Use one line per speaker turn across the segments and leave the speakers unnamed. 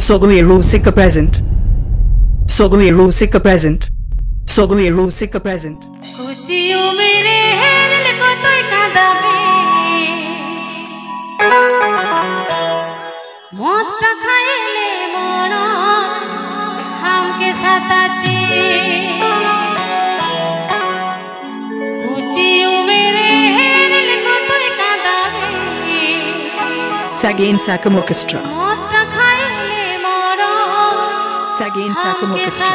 Sogai Rusika present. Sogai Rusika present. Sogai Rusika present.
Kuchiyu mere heril ko toy kadabe. Motta khaile mono hamke satachi. Kuchiyu mere heril ko toy kadabe.
Sagen Sakam Orchestra.
Motta khaile mono
Sagen Sakam Orchestra.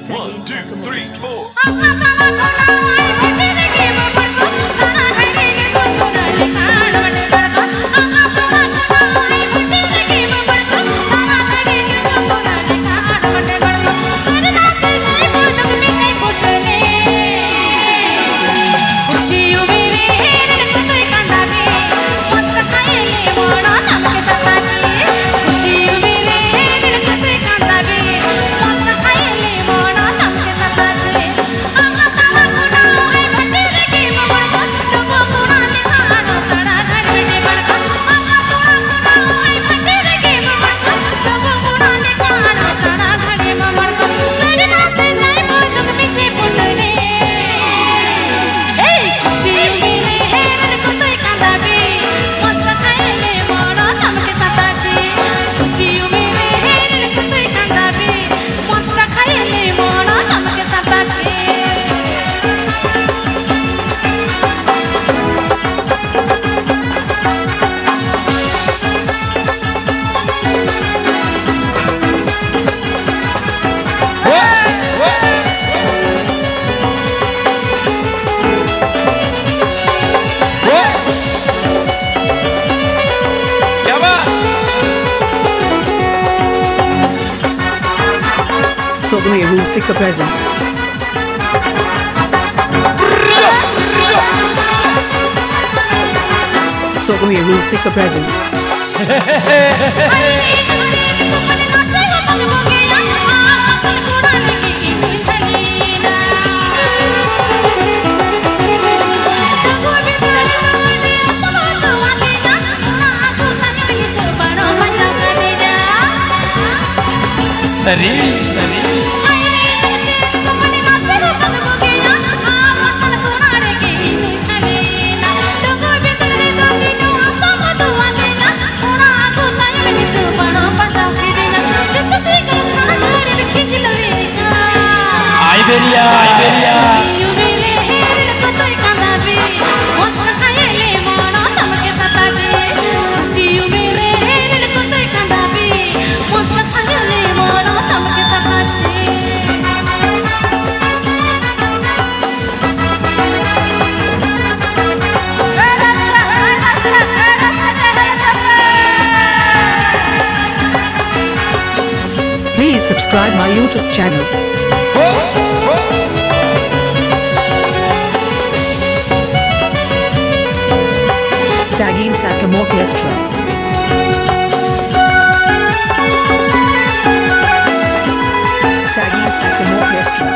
1, 2, 3, 4.
Sogai Rusika present. Sogai Rusika present. Please subscribe my YouTube channel. Sagen Sakam Orchestra. Sagen Sakam Orchestra.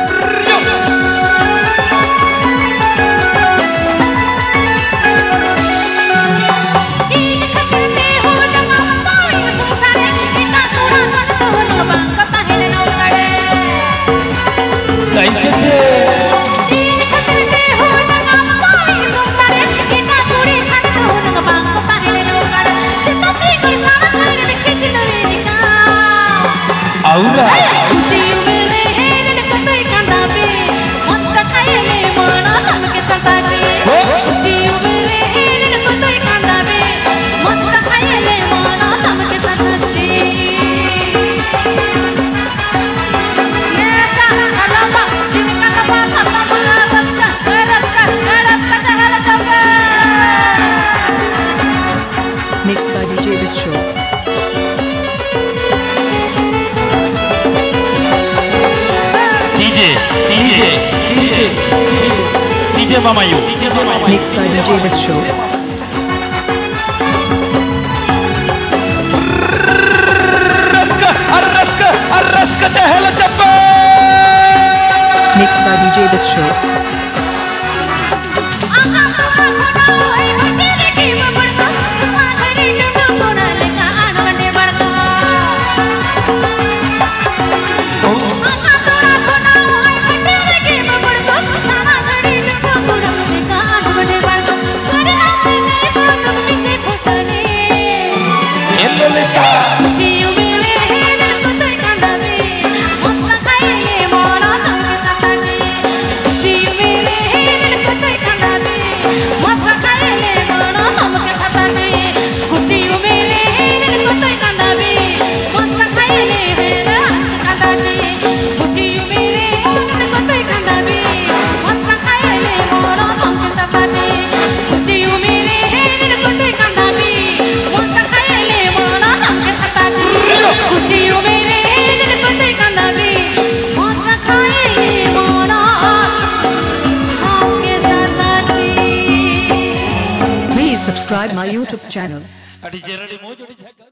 Mixed by DJ this show.
DJ Mama you.
Mixed by DJ this show. Mixed by DJ this show.
Aha,
my YouTube channel.
अड़ी जेरड़ी मोज अड़ी झकास